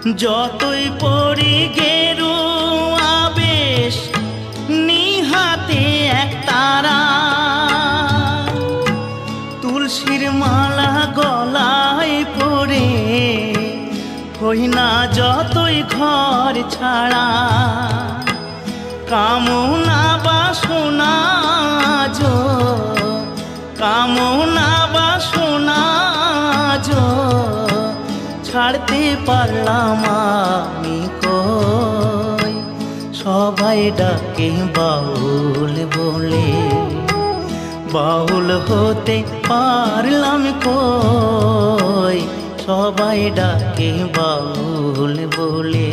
যতই পড়ি গেরুয়া বেশ নিহাতে এক তারা, তুলসীর মালা গলায় পরে হই না যতই ঘর ছাড়া। কামনা বাসনা যো, কামনা বাসনা যো ছাড়তে পারলাম আমি কই। সবাই ডাকে বাউল বলে, বাউল হতে পারলাম কই। সবাই ডাকে বাউল বলে।